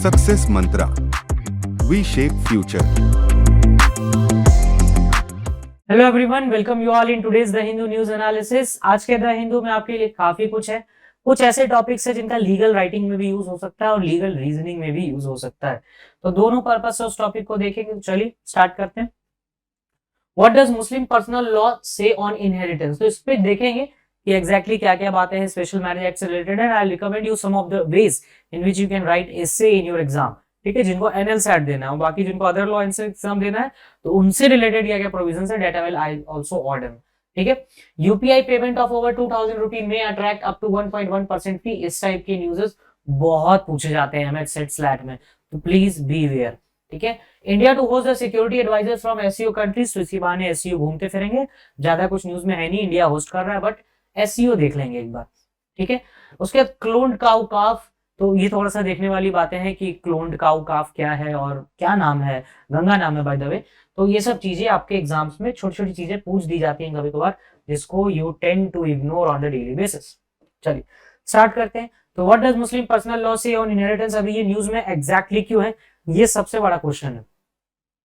Success Mantra, V shape future. Hello everyone, welcome you all in today's the Hindu news analysis. आज के the Hindu में आपके लिए काफी कुछ है। कुछ ऐसे टॉपिक्स है जिनका लीगल राइटिंग में भी यूज हो सकता है और लीगल रीजनिंग में भी यूज हो सकता है, तो दोनों पर्पस से उस टॉपिक को देखेंगे। तो चलिए स्टार्ट करते हैं। What does Muslim personal law say on inheritance, तो इस पे देखेंगे कि एग्जैक्टली क्या क्या बातें हैं स्पेशल मैरिज एक्ट से रिलेटेड है। I recommend you some of the ways in which you can write essay in your exam. ठीक है, जिनको एनएल सेट देना है, बाकी जिनको अदर लॉ एग्जाम देना है तो उनसे रिलेटेड क्या क्या प्रोविजन है, that will I also order. ठीक है, UPI payment of over 2000 rupee में अट्रैक्ट अप टू 1.1% फी। इस टाइप के न्यूज़ेस बहुत पूछे जाते हैं एमएच सेट स्लैट में, तो प्लीज बी वेयर। ठीक है, India to host the security advisers from SCO countries, तो इसी बहाने एससीओ घूमते फिरेंगे। ज्यादा कुछ न्यूज में है नहीं, इंडिया होस्ट कर रहा है, बट एससीओ देख लेंगे एक बार। ठीक है, उसके बाद क्लोन्ड काउ काफ, तो ये थोड़ा सा देखने वाली बातें हैं कि क्लोन्ड काउ काफ क्या है और क्या नाम है, गंगा नाम है बाय द वे। तो ये सब चीजें आपके एग्जाम्स में छोटी छोटी चीजें पूछ दी जाती हैं कभी कभार, जिसको you tend to ignore on the daily basis. चलिए स्टार्ट करते हैं। तो what does Muslim personal law say on inheritance, अभी ये न्यूज में एग्जैक्टली क्यों है, ये सबसे बड़ा क्वेश्चन है।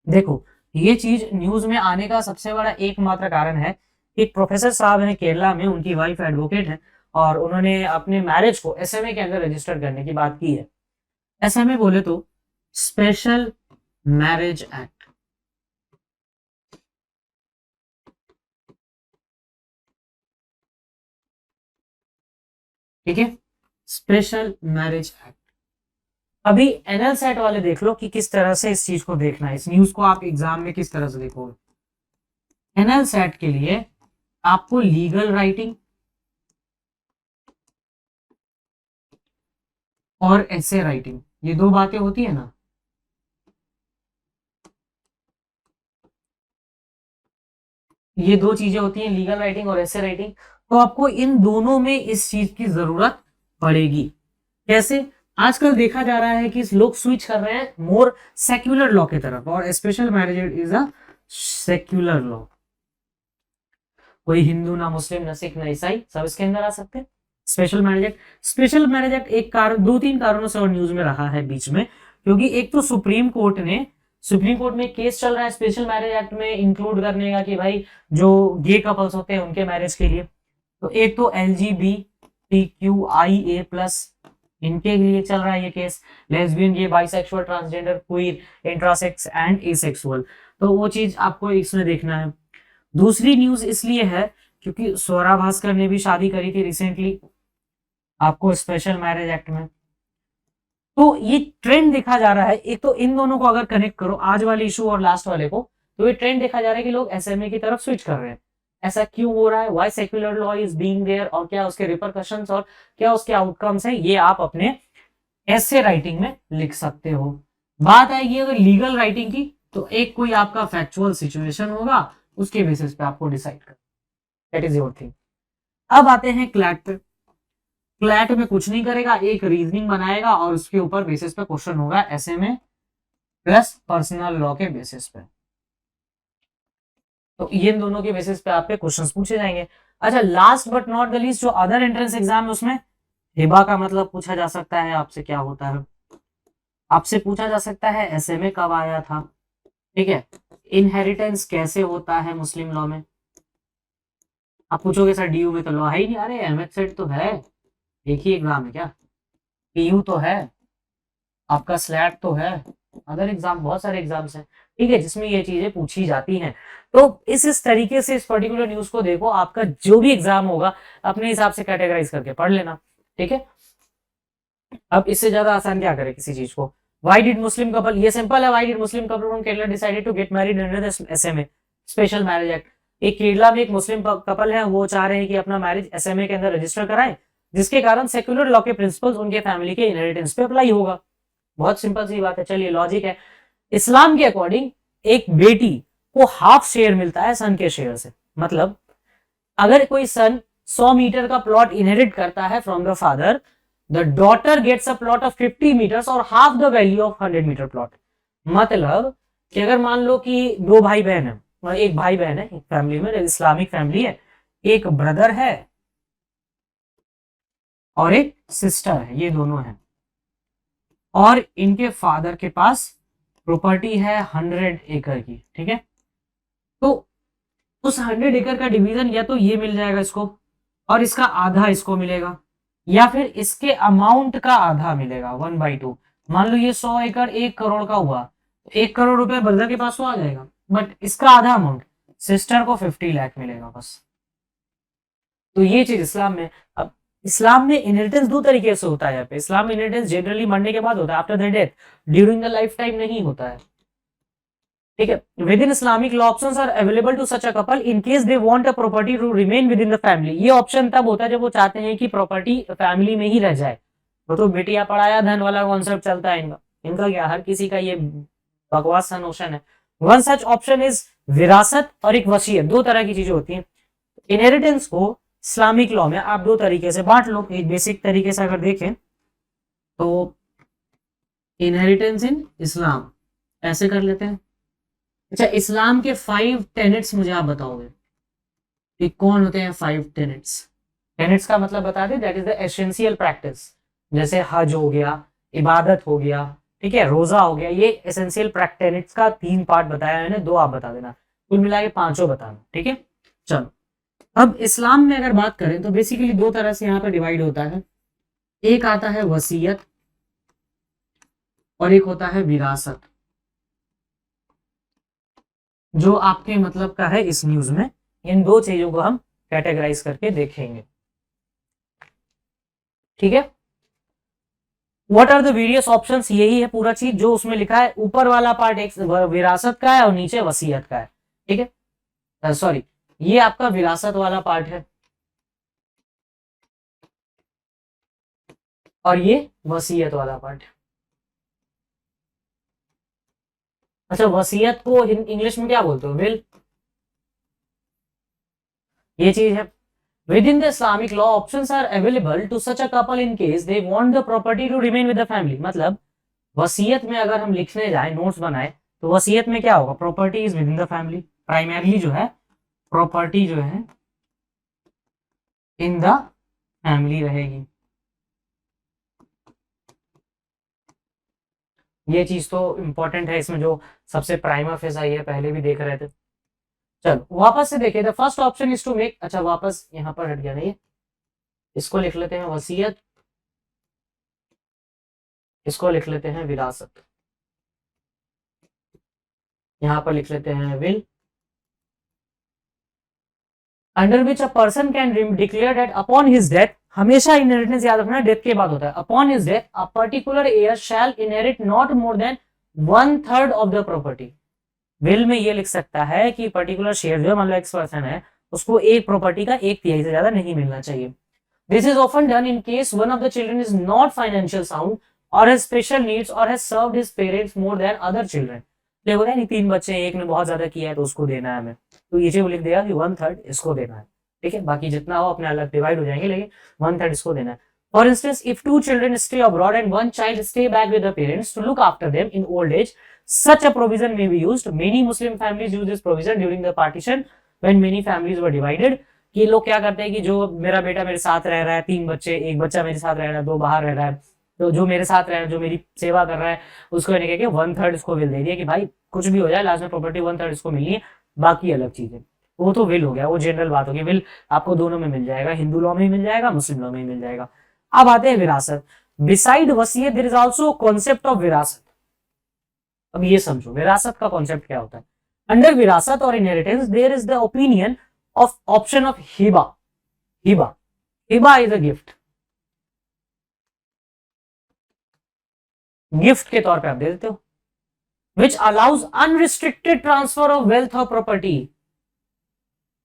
देखो, ये चीज न्यूज में आने का सबसे बड़ा एकमात्र कारण है कि प्रोफेसर साहब हैं केरला में, उनकी वाइफ एडवोकेट है और उन्होंने अपने मैरिज को एसएमए के अंदर रजिस्टर करने की बात की है। एसएमए बोले तो स्पेशल मैरिज एक्ट। ठीक है, स्पेशल मैरिज एक्ट। अभी एनएल सेट वाले देख लो कि किस तरह से इस चीज को देखना है, इस न्यूज को आप एग्जाम में किस तरह से देखोगे। एनएल सेट के लिए आपको लीगल राइटिंग और एसे राइटिंग, ये दो बातें होती है ना, ये दो चीजें होती हैं, लीगल राइटिंग और एसे राइटिंग। तो आपको इन दोनों में इस चीज की जरूरत पड़ेगी। कैसे? आजकल देखा जा रहा है कि लोग स्विच कर रहे हैं मोर सेक्युलर लॉ की तरफ, और special marriage is a secular law. कोई हिंदू ना मुस्लिम ना सिख ना ईसाई, सब इसके अंदर आ सकते हैं। Special marriage act, special marriage act एक कारण, दो तीन कारणों से और न्यूज में रहा है बीच में, क्योंकि एक तो सुप्रीम कोर्ट में केस चल रहा है स्पेशल मैरिज एक्ट में इंक्लूड करने का कि भाई जो गे कपल्स होते हैं उनके मैरिज के लिए। तो एक तो LGBTQIA+ इनके लिए चल रहा है ये case, lesbian, gay, bisexual, transgender, queer, intersex and asexual, तो वो चीज आपको इसमें देखना है। दूसरी न्यूज इसलिए है क्योंकि स्वरा भास्कर ने भी शादी करी थी रिसेंटली, आपको स्पेशल मैरिज एक्ट में। तो ये ट्रेंड देखा जा रहा है, एक तो इन दोनों को अगर कनेक्ट करो, आज वाले इशू और लास्ट वाले को, तो ये ट्रेंड देखा जा रहा है कि लोग एसएमए की तरफ स्विच कर रहे हैं। ऐसा क्यों हो रहा है, why secular law is being there, और क्या उसके रिपरकशंस और क्या उसके आउटकम्स है, ये आप अपने एसे राइटिंग में लिख सकते हो। बात आएगी अगर लीगल राइटिंग की, तो एक कोई आपका फैक्चुअल सिचुएशन होगा, उसके बेसिस पे आपको डिसाइड कर, दैट इज योर थिंग। अब आते हैं क्लैट पे। क्लैट में कुछ नहीं करेगा, एक रीजनिंग बनाएगा और उसके ऊपर बेसिस पे क्वेश्चन होगा एसएमए प्लस पर्सनल लॉ के बेसिस पे। तो ये दोनों के बेसिस पे आपके क्वेश्चंस पूछे जाएंगे। अच्छा, last but not the least, जो अदर एंट्रेंस एग्जाम है उसमें हिबा का मतलब पूछा जा सकता है आपसे, क्या होता है आपसे पूछा जा सकता है, एसएमए कब आया था, ठीक है, इनहेरिटेंस कैसे होता है मुस्लिम लॉ में। आप पूछोगे सर डीयू में तो लॉ है ही नहीं, अरे एमएच सेट तो है, एक ही एग्जाम है क्या, पीयू तो है, आपका स्लैट तो है, अदर एग्जाम बहुत सारे एग्जाम्स हैं, ठीक है, जिसमें ये चीजें पूछी जाती हैं। तो इस तरीके से इस पर्टिकुलर न्यूज को देखो, आपका जो भी एग्जाम होगा अपने हिसाब से कैटेगराइज करके पढ़ लेना। ठीक है, अब इससे ज्यादा आसान क्या करे किसी चीज को। Why did Muslim couple, ये सिंपल है, Why did Muslim couple from Kerala decided to get married under the SMA special marriage act. एक केरला में एक मुस्लिम कपल है, वो चाह रहे हैं कि अपना मैरिज एसएमए के अंदर रजिस्टर कराएं, जिसके कारण सेक्युलर लॉ के प्रिंसिपल्स उनके फैमिली के इनहेरिटेंस पे अप्लाई होगा। बहुत सिंपल सी बात है, चलिए लॉजिक है। इस्लाम के अकॉर्डिंग एक बेटी को हाफ शेयर मिलता है सन के शेयर से, मतलब अगर कोई सन 100 मीटर का प्लॉट इनहेरिट करता है from the father, the daughter gets a plot of 50 metres और half the value of 100 metre plot. मतलब कि अगर मान लो कि दो भाई बहन है, एक भाई बहन है एक फैमिली में, इस्लामिक फैमिली है, एक ब्रदर है और एक सिस्टर है, ये दोनों है। और इनके फादर के पास प्रॉपर्टी है 100 एकड़ की, ठीक है। तो उस 100 एकड़ का डिवीजन या तो ये मिल जाएगा इसको और इसका आधा इसको मिलेगा, या फिर इसके अमाउंट का आधा मिलेगा 1/2। मान लो ये 100 एकड़ 1 करोड़ का हुआ, 1 करोड़ रुपए ब्रदर के पास तो आ जाएगा, बट इसका आधा अमाउंट सिस्टर को 50 लाख मिलेगा बस। तो ये चीज इस्लाम में। अब इस्लाम में इनहेरिटेंस दो तरीके से होता है। यहाँ पे इस्लाम में इनहेरिटेंस जनरली मरने के बाद होता है, after the death, during the life time नहीं होता है, ठीक है। Within Islamic law options are available to such a couple in case they want a property to remain within the family. ये ऑप्शन तब होता है जब वो चाहते हैं कि प्रॉपर्टी फैमिली में ही रह जाए। तो बेटिया पढ़ाया धन वाला कॉन्सेप्ट चलता है इनका। इनका क्या, हर किसी का ये बकवास सा नोशन है। वन सच ऑप्शन इज विरासत और एक वसीयत। दो तरह की चीजें होती हैं। इनहेरिटेंस को इस्लामिक लॉ में आप दो तरीके से बांट लो। एक बेसिक तरीके से अगर देखें तो इनहेरिटेंस इन इस्लाम ऐसे कर लेते हैं। अच्छा, इस्लाम के 5 टेनेट्स मुझे आप बताओगे कि कौन होते हैं 5 टेनेट्स। टेनेट्स का मतलब बता दें, that is the essential practice. जैसे हज हो गया, इबादत हो गया, ठीक है, रोजा हो गया। ये एसेंशियल टेनेट्स का 3 पार्ट बताया मैंने, 2 आप बता देना, कुल मिला के 5 बताना, ठीक है। चलो, अब इस्लाम में अगर बात करें तो बेसिकली 2 तरह से यहाँ पर डिवाइड होता है। एक आता है वसीयत और एक होता है विरासत, जो आपके मतलब का है इस न्यूज में। इन 2 चीजों को हम कैटेगराइज करके देखेंगे, ठीक है। What are the various options, यही है पूरा चीज जो उसमें लिखा है। ऊपर वाला पार्ट एक विरासत का है और नीचे वसीयत का है, ठीक है। सॉरी, ये आपका विरासत वाला पार्ट है और ये वसीयत वाला पार्ट है। अच्छा, वसीयत को इंग्लिश में क्या बोलते हो, विल। ये चीज है। Within the Islamic law, options are available to such a couple in case they want the property to remain with the family। मतलब वसीयत में अगर हम लिखने जाए, नोट्स बनाए, तो वसीयत में क्या होगा, property is with in the family. Primarily जो है प्रॉपर्टी जो है इन द फैमिली रहेगी। ये चीज तो इंपॉर्टेंट है इसमें, जो सबसे प्राइमा फेस आई है, पहले भी देख रहे थे। चलो वापस से देखिए, the first option is to make. अच्छा, वापस यहाँ पर हट गया नहीं, इसको लिख लेते हैं वसीयत, इसको लिख लेते हैं विरासत, यहां पर लिख लेते हैं will. Under which a person can declare that upon his death, हमेशा इनहेरिटेंस याद रखना डेथ के बाद होता है। Upon his death a particular heir shall inherit not more than 1/3 of the property. Will में ये लिख सकता है कि पर्टिकुलर शेयर जो मान लो एक्स पर्सन है, उसको एक प्रॉपर्टी का 1/3 से ज्यादा नहीं मिलना चाहिए। This is often done in case one of the children is not financial sound और हैज स्पेशल नीड्स और has served his parents more than other children. देखो नहीं, 3 बच्चे हैं, एक ने बहुत ज्यादा किया है तो उसको देना है हमें, तो ये लिख देगा कि 1/3 इसको देना है, ठीक है। बाकी जितना हो अपने अलग डिवाइड हो जाएंगे, लेकिन 1/3 इसको देना है। For instance, if 2 children stay abroad and 1 child stay back with the parents to look after them in old age, such a provision may be used। Many Muslim families use this provision during the partition when many families were divided। कि लोग क्या करते हैं कि जो मेरा बेटा मेरे साथ रह रहा है, 3 बच्चे, एक बच्चा मेरे साथ रह रहा है, 2 बाहर रह रहा है, तो जो मेरे साथ रह रहा है, जो मेरी सेवा कर रहा है, उसको इन्हें कह के 1/3 इसको विल दे दिया कि भाई कुछ भी हो जाए लास्ट में प्रॉपर्टी 1/3 इसको मिलनी है, बाकी अलग चीज है। वो तो विल हो गया, वो जनरल बात होगी। विल आपको दोनों में मिल जाएगा, हिंदू लॉ में भी मिल जाएगा, मुस्लिम लॉ में भी मिल जाएगा। अब आते हैं विरासत। बिसाइड वसीयत there is also concept of विरासत। अब ये समझो विरासत का कॉन्सेप्ट क्या होता है। अंडर विरासत और inheritance there is the opinion of option of हिबा। हिबा, हिबा इज अ गिफ्ट, गिफ्ट के तौर पे आप दे देते हो, which allows unrestricted transfer of wealth और property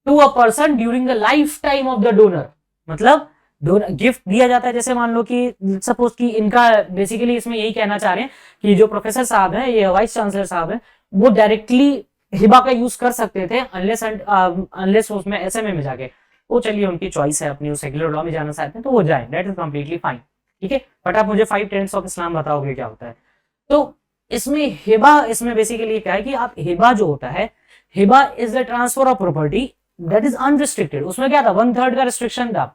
to a person during the life time of the donor. मतलब गिफ्ट दिया जाता है, जैसे मान लो कि सपोज कि इनका बेसिकली इसमें यही कहना चाह रहे हैं कि जो प्रोफेसर साहब है, ये वाइस चांसलर साहब है, वो डायरेक्टली हिबा का यूज कर सकते थे अनलेस उसमें एसएमए में जाके, वो चलिए उनकी चॉइस है अपनी, सेक्युलर लॉ में जाना चाहते हैं तो वो जाए, दैट इज कंप्लीटली फाइन, ठीक है। बट आप मुझे 5 टेनेट्स ऑफ इस्लाम बताओगे क्या होता है। तो इसमें हिबा, इसमें बेसिकली क्या है कि आप हिबा जो होता है, Hiba is the transfer of property that is unrestricted. उसमें क्या था, 1/3 का रिस्ट्रिक्शन था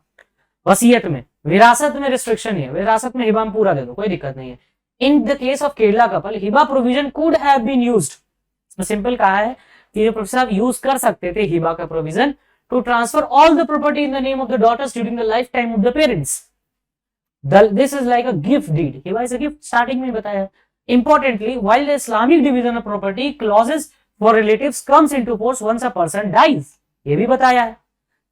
वसीयत में। विरासत में रिस्ट्रिक्शन है, विरासत में हिबा में पूरा दे दो, कोई दिक्कत नहीं है। In the case of Kerala couple हिबा provision could have been used. Simple कहा है कि ये प्रोफेसर आप यूज कर सकते थे हिबा का provision to transfer all the property in the name of the daughters during the life time of the parents. This is like a gift deed. हिबा इज अ गिफ्ट, स्टार्टिंग में बताया। Importantly while the Islamic division of property clauses for relatives comes into force once a person dies, ये भी बताया है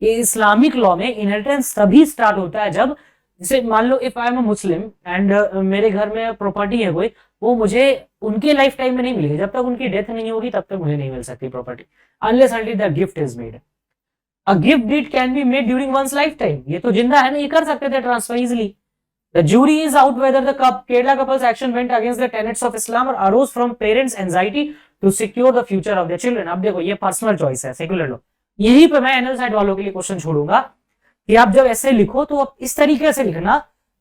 कि Islamic law में inheritance तभी स्टार्ट होता है जब, जैसे मान लो if I am a Muslim and मेरे घर में प्रॉपर्टी है कोई, वो मुझे उनके लाइफ टाइम में नहीं मिलेगी, जब तक उनकी डेथ नहीं होगी तब तक मुझे नहीं मिल सकती property, unless until the gift is made. A gift deed can be made during one's life time, ये तो जिंदा है ना, ये कर सकते थे transfer easily. The jury is out whether the Kerala couple's action went against the tenets of Islam और arose from parents' anxiety to secure the future of the children. अब देखो ये पर्सनल चॉइस है, सेक्युलर लॉ। यही पे मैं NL side वालों के लिए क्वेश्चन छोड़ूंगा कि आप जब ऐसे लिखो तो आप इस तरीके से लिखना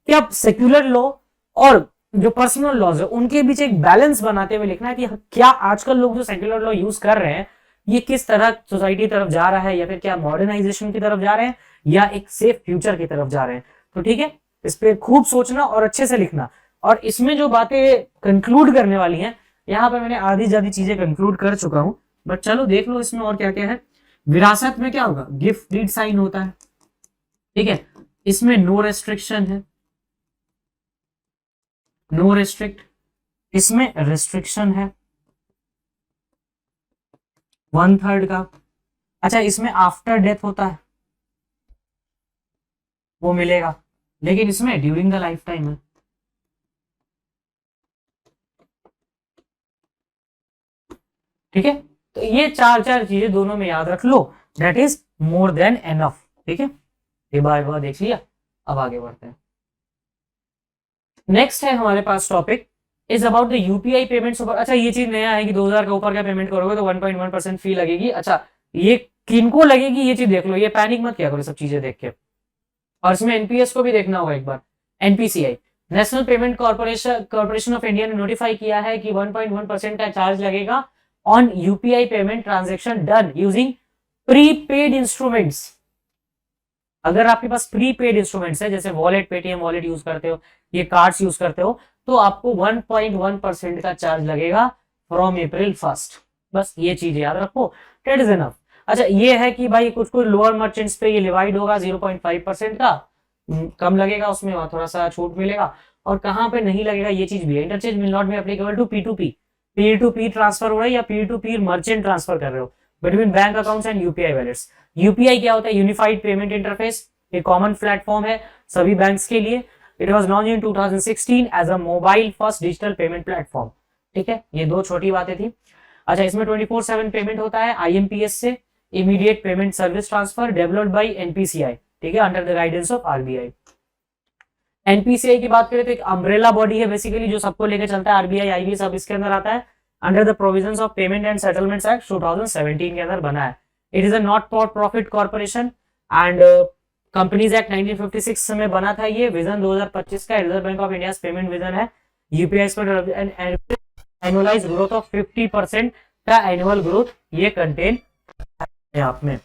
कि आप सेक्युलर लॉ और जो पर्सनल लॉज है उनके बीच एक बैलेंस बनाते हुए लिखना है कि क्या आजकल लोग जो सेक्युलर लॉ यूज कर रहे हैं ये किस तरह सोसाइटी तरफ जा रहा है, या फिर क्या मॉडर्नाइजेशन की तरफ जा रहे हैं या एक सेफ फ्यूचर की तरफ जा रहे हैं। तो ठीक है, इस पे खूब सोचना और अच्छे से लिखना। और इसमें जो बातें कंक्लूड करने वाली हैं, यहाँ पे मैंने आधी ज्यादा चीजें कंक्लूड कर चुका हूं, बट चलो देख लो इसमें और क्या क्या है। विरासत में क्या होगा, गिफ्ट डीड साइन होता है, ठीक है। इसमें नो रेस्ट्रिक्शन है, नो रेस्ट्रिक्ट। इसमें रेस्ट्रिक्शन है 1/3 का। अच्छा, इसमें आफ्टर डेथ होता है, वो मिलेगा, लेकिन इसमें ड्यूरिंग द लाइफ टाइम है। ठीक है, तो ये चार चीजें दोनों में याद रख लो, that is more than enough. ठीक है, ये बार देख लिया। अब आगे बढ़ते हैं। नेक्स्ट है हमारे पास topic is about the UPI payments ऊपर। अच्छा, ये चीज नया है कि 2000 का ऊपर का पेमेंट करोगे तो 1.1% फी लगेगी। अच्छा, ये किनको लगेगी ये चीज देख लो, ये पैनिक मत किया करो सब चीजें देख के। और इसमें एनपीएस को भी देखना होगा एक बार। NPCI, national payment corporation of India ने नोटिफाई किया है कि 1.1% का चार्ज लगेगा on UPI payment transaction done using prepaid instruments. अगर आपके पास प्रीपेड इंस्ट्रूमेंट्स है, जैसे वॉलेट, पेटीएम वॉलेट यूज करते हो, ये कार्ड्स यूज करते हो, तो आपको 1.1% का चार्ज लगेगा फ्रॉम April 1। बस ये चीज याद रखो, दैट इज एनफ। अच्छा, ये है कि भाई कुछ लोअर मर्चेंट्स पे ये डिवाइड होगा 0.5% का, कम लगेगा, उसमें थोड़ा सा छूट मिलेगा। और कहाँ पे नहीं लगेगा ये चीज भी है, interchange will not be applicable to P2P, P2P transfer हो रहा है या P2P मर्चेंट ट्रांसफर कर रहे हो between bank accounts and UPI wallets. UPI क्या होता है, यूनिफाइड पेमेंट इंटरफेस, एक कॉमन प्लेटफॉर्म है सभी बैंक्स के लिए। It was launch in 2016 as a mobile first digital payment platform. ठीक है, ये दो छोटी बातें थी। अच्छा, इसमें 24/7 पेमेंट होता है आईएमपीएस से, immediate payment service transfer, developed by NPCI, ठीक है, under the guidance of RBI. NPCI की बात करें तो एक अम्ब्रेला बॉडी है बेसिकली, जो सबको लेकर चलता है, आरबीआई, आईबी सब इसके अंदर आता है, under the provisions of payment and settlements act 2017 के अंदर बना है। It is a not for profit corporation and companies act 1956 में बना था ये। विजन 2025 का reserve bank of India payment vision है, यूपीआई पर एनुअलाइज ग्रोथ ऑफ 50% का एनुअल ग्रोथ ये कंटेन है आप में।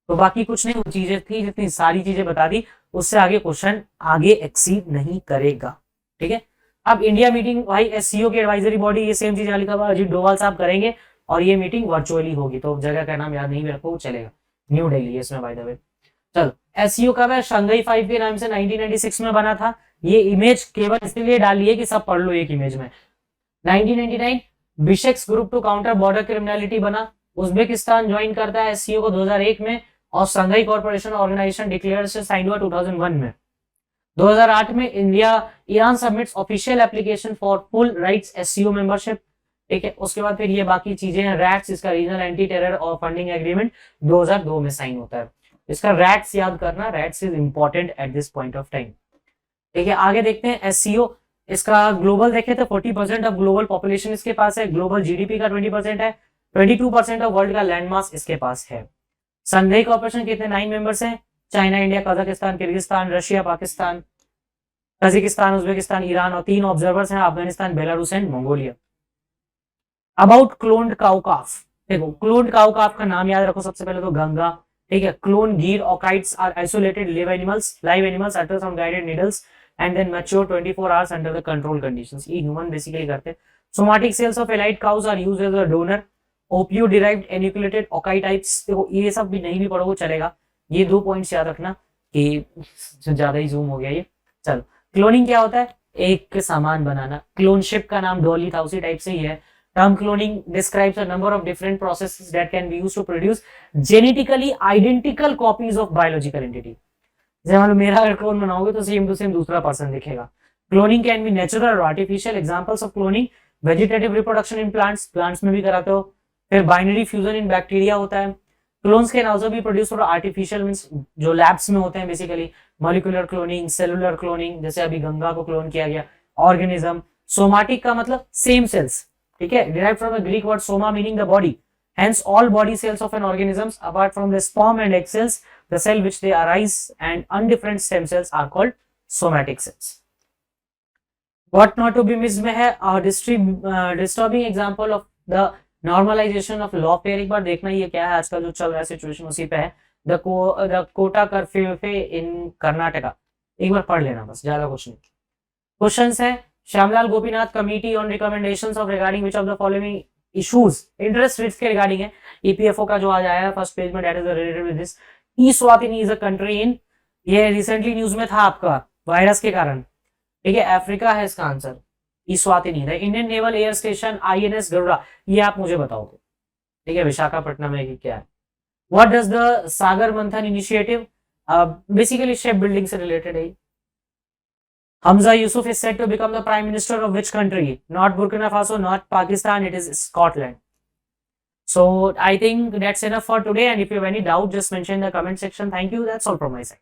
तो बाकी कुछ नहीं, वो चीजें थी, जितनी सारी चीजें बता दी, उससे आगे क्वेश्चन आगे एक्सीड नहीं करेगा। ठीक है, अब इंडिया मीटिंग भाई एससीओ की एडवाइजरी बॉडी, ये सेम चीज लिखा हुआ अजीत डोभाल साहब करेंगे, और ये मीटिंग वर्चुअली होगी, तो जगह का नाम याद नहीं मेरे को, चलेगा, न्यू दिल्ली इसमें बाय द वे। चलो, एससीओ कब है, शंघाई 5 के नाम से 1996 में बना था। ये इमेज केवल इसलिए डाली है कि सब पढ़ लो एक इमेज में। 1999 Bishkek group to counter border criminality बना, उज्बेकिस्तान ज्वाइन करता है एससीओ को 2001 में, और शंघाई कॉर्पोरेशन ऑर्गेनाइजेशन डिक्लेयर से साइन हुआ 2001 में। 2008 में India Iran submits official application for full rights SCO membership. ठीक है, उसके बाद फिर ये बाकी चीजें हैं, रैट्स, इसका रीजनल एंटी टेरर और फंडिंग एग्रीमेंट 2002 में साइन होता है। इसका रैट्स याद करना, rats is important at this point of time. ठीक है, आगे देखते हैं एससीओ। इसका ग्लोबल देखें तो 40% ऑफ ग्लोबल पॉपुलेशन इसके पास है, ग्लोबल जीडीपी का 20% है, 22% ऑफ वर्ल्ड का लैंड मास इसके पास है। शंघाई कॉर्पोरेशन के 9 मेंबर्स हैं, China, India, Kazakhstan, Kyrgyzstan, Russia, Pakistan, Tajikistan, Uzbekistan, Iran, और 3 ऑब्जर्वर्स हैं, Afghanistan, Belarus and Mongolia. About cloned cow calf, देखो क्लोन्ड काउ काफ का नाम याद रखो सबसे पहले तो गंगा। ठीक है, क्लोन गीर और kites are isolated live animals otters on guided needles and then mature 24 hours under the control conditions. ये human basically करते हैं. Somatic cells of elite cows are used as a donor. Opio derived enucleated ocytes, देखो ये सब भी नहीं भी पढ़ोगे चलेगा. ये 2 पॉइंट्स याद रखना कि ज्यादा ही जूम हो गया ये. चलो, क्लोनिंग क्या होता है? एक सामान बनाना. क्लोनशिप का नाम डॉली था, उसी टाइप से ही है. Term cloning describes a number of different processes that can be used to produce genetically identical copies of biological entity. जैसे मान लो मेरा अगर क्लोन बनाओगे तो सेम टू सेम दूसरा पर्सन दिखेगा. क्लोनिंग कैन बी नेचुरल और artificial. Examples of cloning, vegetative reproduction in plants, plants में भी कराते हो. फिर बाइनरी फ्यूजन इन बैक्टीरिया होता है. Clones can also be produce for artificial means जो लैब्स में होते हैं basically. Molecular cloning, cellular cloning, जैसे अभी गंगा को क्लोन किया गया. ऑर्गेनिज्म. सोमाटिक का मतलब सेम सेल्स, ठीक है, derived from the Greek word soma meaning the body. Hence all body cells of an organisms apart from the sperm and egg cells, the cell which they arise and undifferent stem cells are called somatic cells. What not to be missed में है a disturbing example of the normalization of law pair. एक बार देखना ये क्या है आजकल जो चल रहा है सिचुएशन उसी पे है. The quota curfew in Karnataka. एक बार पढ़ लेना बस, ज्यादा कुछ नहीं. क्वेश्चंस है. Shyamlal Gopinath committee on recommendations of regarding which of the following issues. Interest rates के रिगार्डिंग है. ईपीएफओ का जो आज आया है फर्स्ट पेज में, that is related with this. Eswatini is a country in, ये रिसेंटली न्यूज में था आपका वायरस के कारण, ठीक है, अफ्रीका है इसका answer. Eswatini. The Indian naval air station INS Garuda, ये आप मुझे बताओगे, ठीक है, विशाखापट्टनम में क्या है. व्हाट डज द सागर मंथन इनिशिएटिव, बेसिकली शिप बिल्डिंग से रिलेटेड है. Hamza Yusuf is said to become the prime minister of which country? Not Burkina Faso, not Pakistan, it is Scotland. So I think that's enough for today, and if you have any doubt, just mention in the comment section. Thank you. That's all from my side.